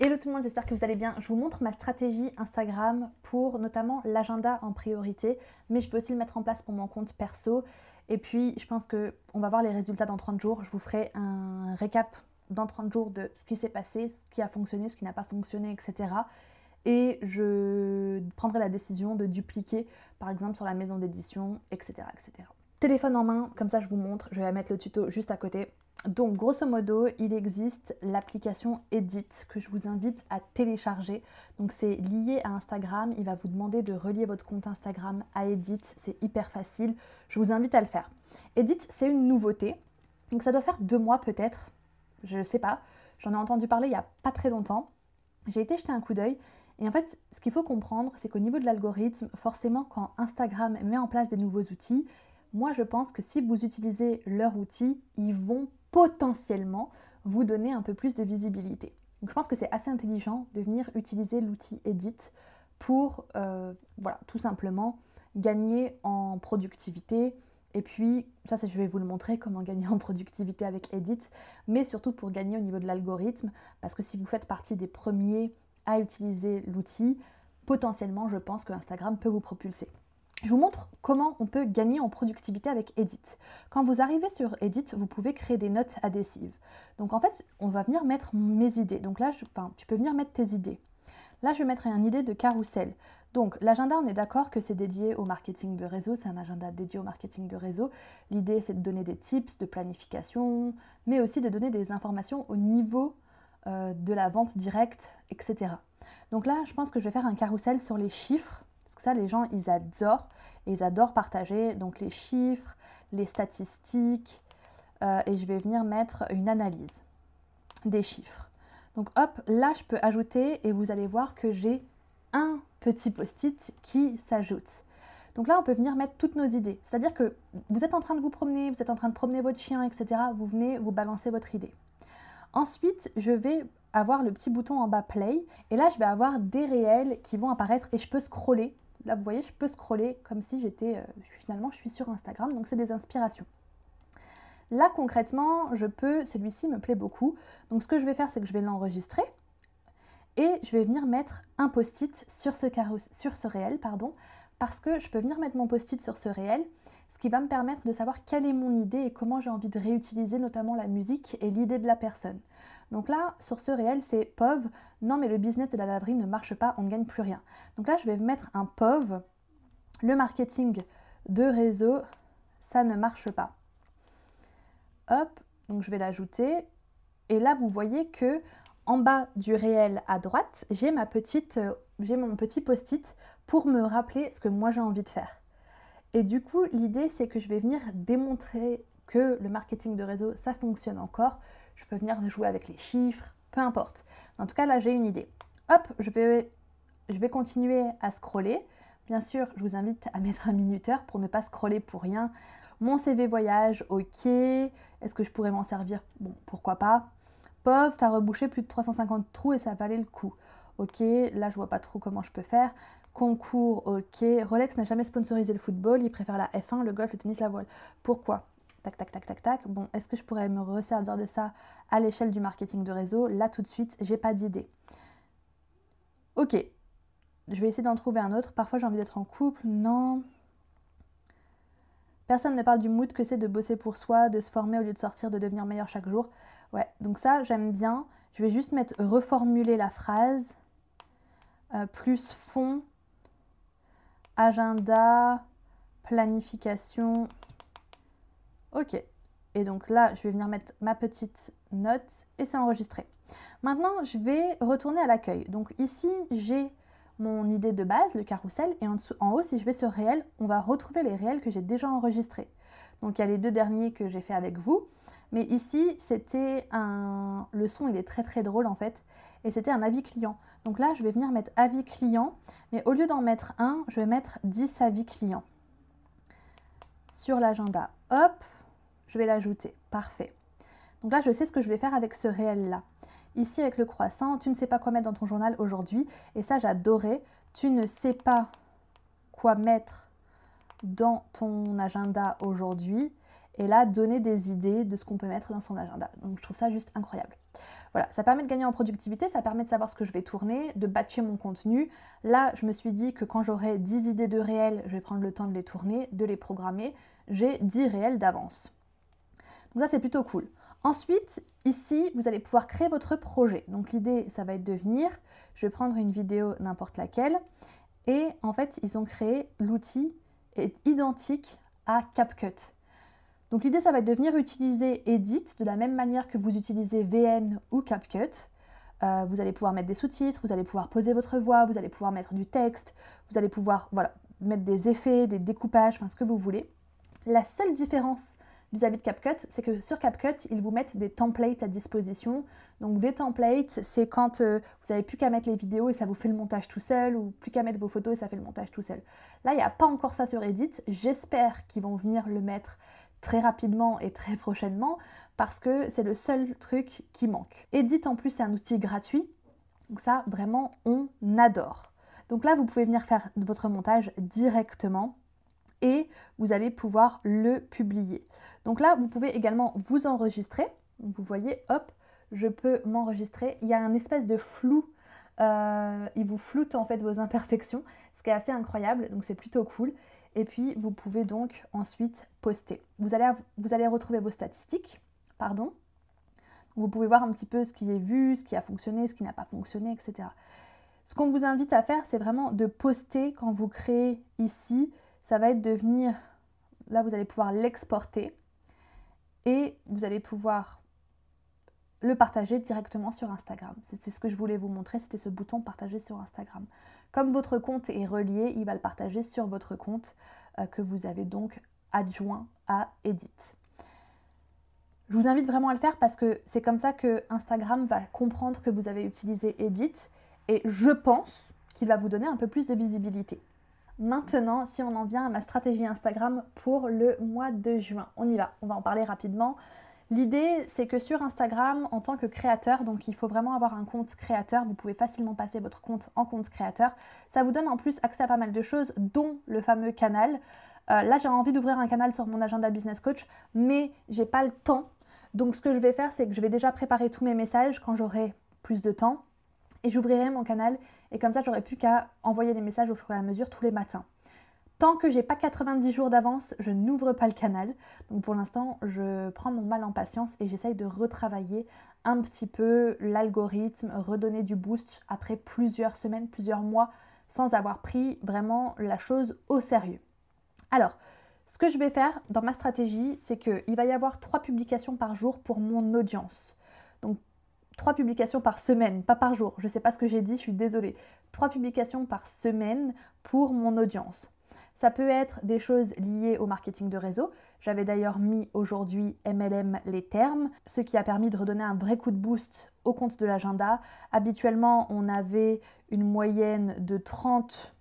Hello tout le monde, j'espère que vous allez bien. Je vous montre ma stratégie Instagram pour notamment l'agenda en priorité, mais je peux aussi le mettre en place pour mon compte perso. Et puis, je pense qu'on va voir les résultats dans 30 jours. Je vous ferai un récap dans 30 jours de ce qui s'est passé, ce qui a fonctionné, ce qui n'a pas fonctionné, etc. Et je prendrai la décision de dupliquer, par exemple, sur la maison d'édition, etc., etc. Téléphone en main, comme ça je vous montre, je vais mettre le tuto juste à côté. Donc grosso modo, il existe l'application Edit que je vous invite à télécharger. Donc c'est lié à Instagram, il va vous demander de relier votre compte Instagram à Edit, c'est hyper facile, je vous invite à le faire. Edit, c'est une nouveauté, donc ça doit faire 2 mois peut-être, je ne sais pas, j'en ai entendu parler il n'y a pas très longtemps. J'ai été jeter un coup d'œil et en fait, ce qu'il faut comprendre, c'est qu'au niveau de l'algorithme, forcément quand Instagram met en place des nouveaux outils, moi je pense que si vous utilisez leur outil, ils vont potentiellement vous donner un peu plus de visibilité. Donc je pense que c'est assez intelligent de venir utiliser l'outil Edit pour voilà, tout simplement gagner en productivité. Et puis, ça je vais vous le montrer, comment gagner en productivité avec Edit, mais surtout pour gagner au niveau de l'algorithme, parce que si vous faites partie des premiers à utiliser l'outil, potentiellement je pense que Instagram peut vous propulser. Je vous montre comment on peut gagner en productivité avec Edit. Quand vous arrivez sur Edit, vous pouvez créer des notes adhésives. Donc en fait, on va venir mettre mes idées. Donc là, tu peux venir mettre tes idées. Là, je vais mettre une idée de carrousel. Donc l'agenda, on est d'accord que c'est dédié au marketing de réseau, c'est un agenda dédié au marketing de réseau. L'idée, c'est de donner des tips de planification, mais aussi de donner des informations au niveau de la vente directe, etc. Donc là, je pense que je vais faire un carrousel sur les chiffres, parce que ça, les gens, ils adorent, et ils adorent partager. Donc les chiffres, les statistiques, et je vais venir mettre une analyse des chiffres. Donc hop, là, je peux ajouter, et vous allez voir que j'ai un petit post-it qui s'ajoute. Donc là, on peut venir mettre toutes nos idées. C'est-à-dire que vous êtes en train de vous promener, vous êtes en train de promener votre chien, etc. Vous venez, vous balancez votre idée. Ensuite, je vais avoir le petit bouton en bas play et là je vais avoir des réels qui vont apparaître et je peux scroller. Là vous voyez, je peux scroller comme si je suis sur Instagram, donc c'est des inspirations. Là concrètement, celui-ci me plaît beaucoup, donc ce que je vais faire c'est que je vais l'enregistrer et je vais venir mettre un post-it sur ce réel, parce que je peux venir mettre mon post-it sur ce réel, ce qui va me permettre de savoir quelle est mon idée et comment j'ai envie de réutiliser notamment la musique et l'idée de la personne. Donc là, sur ce réel, c'est POV, non mais le business de la laverie ne marche pas, on ne gagne plus rien. Donc là, je vais mettre un POV, le marketing de réseau, ça ne marche pas. Hop, donc je vais l'ajouter. Et là, vous voyez que en bas du réel à droite, j'ai mon petit post-it pour me rappeler ce que moi j'ai envie de faire. Et du coup, l'idée, c'est que je vais venir démontrer que le marketing de réseau, ça fonctionne encore. Je peux venir jouer avec les chiffres, peu importe. En tout cas, là, j'ai une idée. Hop, je vais continuer à scroller. Bien sûr, je vous invite à mettre un minuteur pour ne pas scroller pour rien. Mon CV voyage, ok. Est-ce que je pourrais m'en servir? Bon, pourquoi pas. POV, t'as rebouché plus de 350 trous et ça valait le coup. Ok, là, je vois pas trop comment je peux faire. Concours, ok. Rolex n'a jamais sponsorisé le football, il préfère la F1, le golf, le tennis, la voile. Pourquoi? Tac, tac, tac, tac, tac. Bon, est-ce que je pourrais me resservir de ça à l'échelle du marketing de réseau? Là, tout de suite, j'ai pas d'idée. Ok, je vais essayer d'en trouver un autre. Parfois, j'ai envie d'être en couple. Non. Personne ne parle du mood que c'est de bosser pour soi, de se former au lieu de sortir, de devenir meilleur chaque jour. Ouais, donc ça, j'aime bien. Je vais juste mettre reformuler la phrase. Plus fond, agenda, planification. Ok. Et donc là, je vais venir mettre ma petite note et c'est enregistré. Maintenant, je vais retourner à l'accueil. Donc ici, j'ai mon idée de base, le carrousel, et en haut, si je vais sur réel, on va retrouver les réels que j'ai déjà enregistrés. Donc il y a les 2 derniers que j'ai fait avec vous, mais ici, c'était le son, il est très très drôle en fait, et c'était un avis client. Donc là, je vais venir mettre avis client, mais au lieu d'en mettre un, je vais mettre 10 avis clients. Sur l'agenda, hop, je vais l'ajouter, parfait. Donc là, je sais ce que je vais faire avec ce réel-là. Ici, avec le croissant, tu ne sais pas quoi mettre dans ton journal aujourd'hui. Et ça, j'adorais. Tu ne sais pas quoi mettre dans ton agenda aujourd'hui. Et là, donner des idées de ce qu'on peut mettre dans son agenda. Donc, je trouve ça juste incroyable. Voilà, ça permet de gagner en productivité, ça permet de savoir ce que je vais tourner, de batcher mon contenu. Là, je me suis dit que quand j'aurai 10 idées de réels, je vais prendre le temps de les tourner, de les programmer. J'ai 10 réels d'avance. Donc ça, c'est plutôt cool. Ensuite, ici, vous allez pouvoir créer votre projet. Donc l'idée, ça va être de venir, je vais prendre une vidéo n'importe laquelle, et en fait, ils ont créé l'outil identique à CapCut. Donc l'idée, ça va être de venir utiliser Edit de la même manière que vous utilisez VN ou CapCut. Vous allez pouvoir mettre des sous-titres, vous allez pouvoir poser votre voix, vous allez pouvoir mettre du texte, vous allez pouvoir mettre des effets, des découpages, enfin ce que vous voulez. La seule différence vis-à-vis de CapCut, c'est que sur CapCut, ils vous mettent des templates à disposition. Donc des templates, c'est quand vous n'avez plus qu'à mettre les vidéos et ça vous fait le montage tout seul, ou plus qu'à mettre vos photos et ça fait le montage tout seul. Là, il n'y a pas encore ça sur Edit. J'espère qu'ils vont venir le mettre très rapidement et très prochainement, parce que c'est le seul truc qui manque. Edit, en plus, c'est un outil gratuit. Donc ça, vraiment, on adore. Donc là, vous pouvez venir faire votre montage directement et vous allez pouvoir le publier. Donc là, vous pouvez également vous enregistrer. Donc vous voyez, hop, je peux m'enregistrer. Il y a un espèce de flou. Il vous floute en fait vos imperfections, ce qui est assez incroyable, donc c'est plutôt cool. Et puis, vous pouvez donc ensuite poster. Vous allez retrouver vos statistiques, pardon. Vous pouvez voir un petit peu ce qui est vu, ce qui a fonctionné, ce qui n'a pas fonctionné, etc. Ce qu'on vous invite à faire, c'est vraiment de poster quand vous créez ici. Ça va être de venir, là vous allez pouvoir l'exporter et vous allez pouvoir le partager directement sur Instagram. C'était ce que je voulais vous montrer, c'était ce bouton partager sur Instagram. Comme votre compte est relié, il va le partager sur votre compte que vous avez donc adjoint à Edit. Je vous invite vraiment à le faire parce que c'est comme ça que Instagram va comprendre que vous avez utilisé Edit et je pense qu'il va vous donner un peu plus de visibilité. Maintenant, si on en vient à ma stratégie Instagram pour le mois de juin, on y va, on va en parler rapidement. L'idée, c'est que sur Instagram, en tant que créateur, donc il faut vraiment avoir un compte créateur, vous pouvez facilement passer votre compte en compte créateur. Ça vous donne en plus accès à pas mal de choses, dont le fameux canal. Là, j'ai envie d'ouvrir un canal sur mon agenda business coach, mais j'ai pas le temps. Donc ce que je vais faire, c'est que je vais déjà préparer tous mes messages quand j'aurai plus de temps. Et j'ouvrirai mon canal, et comme ça, j'aurai plus qu'à envoyer des messages au fur et à mesure tous les matins. Tant que j'ai pas 90 jours d'avance, je n'ouvre pas le canal. Donc pour l'instant, je prends mon mal en patience et j'essaye de retravailler un petit peu l'algorithme, redonner du boost après plusieurs semaines, plusieurs mois, sans avoir pris vraiment la chose au sérieux. Alors, ce que je vais faire dans ma stratégie, c'est qu'il va y avoir 3 publications par jour pour mon audience. Donc 3 publications par semaine, pas par jour. Je ne sais pas ce que j'ai dit, je suis désolée. 3 publications par semaine pour mon audience. Ça peut être des choses liées au marketing de réseau. J'avais d'ailleurs mis aujourd'hui MLM les termes, ce qui a permis de redonner un vrai coup de boost au compte de l'agenda. Habituellement, on avait une moyenne de 30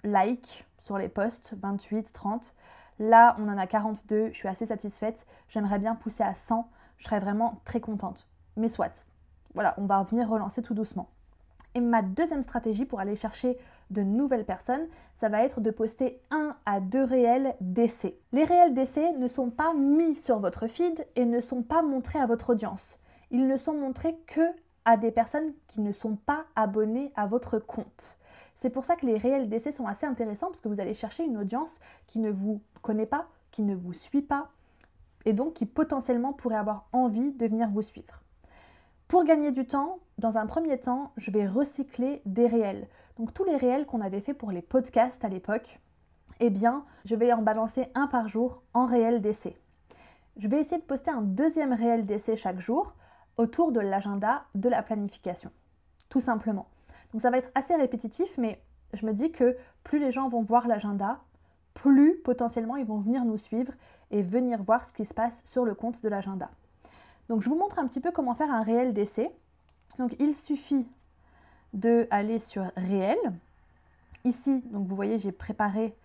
likes sur les posts, 28, 30. Là, on en a 42, je suis assez satisfaite. J'aimerais bien pousser à 100, je serais vraiment très contente. Mais soit, voilà, on va venir relancer tout doucement. Et ma deuxième stratégie pour aller chercher de nouvelles personnes, ça va être de poster 1 à 2 réels d'essai. Les réels d'essai ne sont pas mis sur votre feed et ne sont pas montrés à votre audience. Ils ne sont montrés que à des personnes qui ne sont pas abonnées à votre compte. C'est pour ça que les réels d'essai sont assez intéressants parce que vous allez chercher une audience qui ne vous connaît pas, qui ne vous suit pas et donc qui potentiellement pourrait avoir envie de venir vous suivre. Pour gagner du temps, dans un premier temps, je vais recycler des réels. Donc tous les réels qu'on avait fait pour les podcasts à l'époque, eh bien, je vais en balancer un par jour en réel d'essai. Je vais essayer de poster un deuxième réel d'essai chaque jour autour de l'agenda de la planification, tout simplement. Donc ça va être assez répétitif, mais je me dis que plus les gens vont voir l'agenda, plus potentiellement ils vont venir nous suivre et venir voir ce qui se passe sur le compte de l'agenda. Donc je vous montre un petit peu comment faire un réel d'essai. Donc il suffit d'aller sur réel. Ici, donc vous voyez, j'ai préparé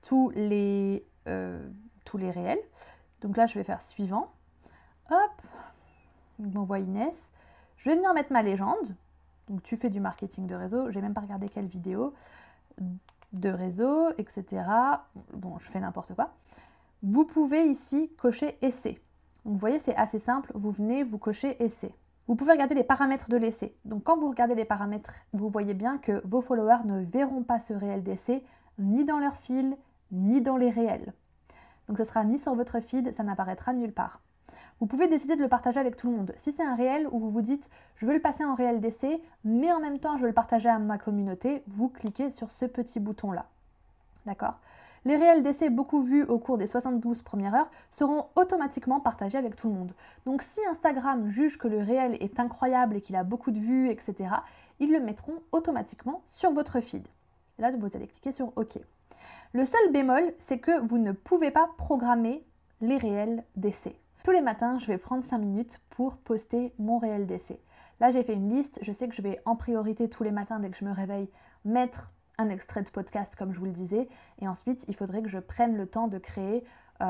tous les réels. Donc là, je vais faire suivant. Hop, donc m'envoie Inès. Je vais venir mettre ma légende. Donc tu fais du marketing de réseau. Je n'ai même pas regardé quelle vidéo de réseau, etc. Bon, je fais n'importe quoi. Vous pouvez ici cocher essai. Donc vous voyez, c'est assez simple. Vous venez, vous cochez essai. Vous pouvez regarder les paramètres de l'essai. Donc quand vous regardez les paramètres, vous voyez bien que vos followers ne verront pas ce réel d'essai ni dans leur fil, ni dans les réels. Donc ce sera ni sur votre feed, ça n'apparaîtra nulle part. Vous pouvez décider de le partager avec tout le monde. Si c'est un réel où vous vous dites « je veux le passer en réel d'essai, mais en même temps je veux le partager à ma communauté », vous cliquez sur ce petit bouton-là. D'accord ? Les réels d'essai beaucoup vus au cours des 72 premières heures seront automatiquement partagés avec tout le monde. Donc si Instagram juge que le réel est incroyable et qu'il a beaucoup de vues, etc., ils le mettront automatiquement sur votre feed. Là, vous allez cliquer sur OK. Le seul bémol, c'est que vous ne pouvez pas programmer les réels d'essai. Tous les matins, je vais prendre 5 minutes pour poster mon réel d'essai. Là, j'ai fait une liste. Je sais que je vais en priorité tous les matins, dès que je me réveille, mettre un extrait de podcast, comme je vous le disais. Et ensuite, il faudrait que je prenne le temps de créer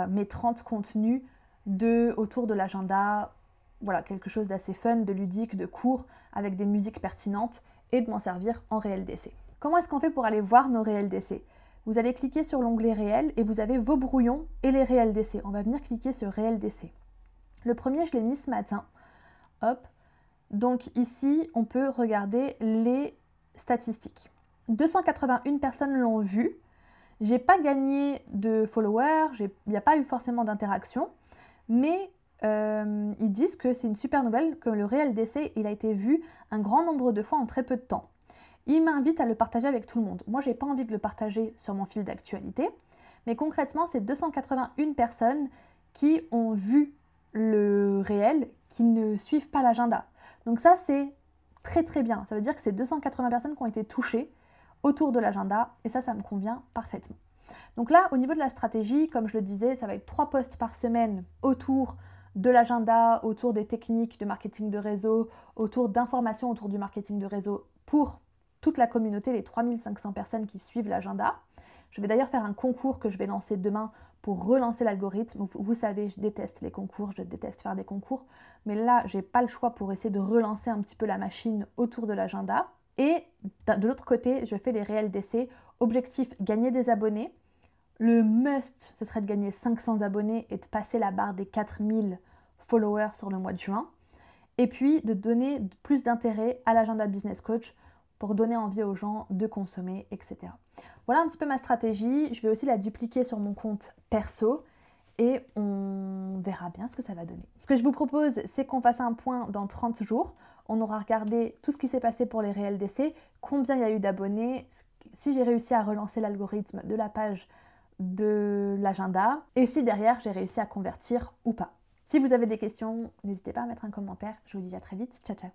mes 30 contenus autour de l'agenda. Voilà, quelque chose d'assez fun, de ludique, de court, avec des musiques pertinentes et de m'en servir en réel d'essai. Comment est-ce qu'on fait pour aller voir nos réels d'essai ? Vous allez cliquer sur l'onglet réel et vous avez vos brouillons et les réels d'essai. On va venir cliquer sur réel d'essai. Le premier, je l'ai mis ce matin. Hop. Donc ici, on peut regarder les statistiques. 281 personnes l'ont vu. J'ai pas gagné de followers, il n'y a pas eu forcément d'interaction, mais ils disent que c'est une super nouvelle, que le réel d'essai, il a été vu un grand nombre de fois en très peu de temps. Ils m'invitent à le partager avec tout le monde. Moi, j'ai pas envie de le partager sur mon fil d'actualité, mais concrètement, c'est 281 personnes qui ont vu le réel, qui ne suivent pas l'agenda. Donc ça, c'est très très bien. Ça veut dire que c'est 280 personnes qui ont été touchées autour de l'agenda, et ça me convient parfaitement. Donc là, au niveau de la stratégie, comme je le disais, ça va être 3 posts par semaine autour de l'agenda, autour des techniques de marketing de réseau, autour d'informations autour du marketing de réseau pour toute la communauté, les 3500 personnes qui suivent l'agenda. Je vais d'ailleurs faire un concours que je vais lancer demain pour relancer l'algorithme. Vous savez, je déteste les concours, je déteste faire des concours, mais là, j'ai pas le choix pour essayer de relancer un petit peu la machine autour de l'agenda. Et de l'autre côté, je fais les réels d'essai. Objectif, gagner des abonnés. Le must, ce serait de gagner 500 abonnés et de passer la barre des 4000 followers sur le mois de juin. Et puis, de donner plus d'intérêt à l'agenda Business Coach pour donner envie aux gens de consommer, etc. Voilà un petit peu ma stratégie. Je vais aussi la dupliquer sur mon compte perso et on verra bien ce que ça va donner. Ce que je vous propose, c'est qu'on fasse un point dans 30 jours. On aura regardé tout ce qui s'est passé pour les réels d'essai, combien il y a eu d'abonnés, si j'ai réussi à relancer l'algorithme de la page de l'agenda et si derrière j'ai réussi à convertir ou pas. Si vous avez des questions, n'hésitez pas à mettre un commentaire. Je vous dis à très vite. Ciao, ciao.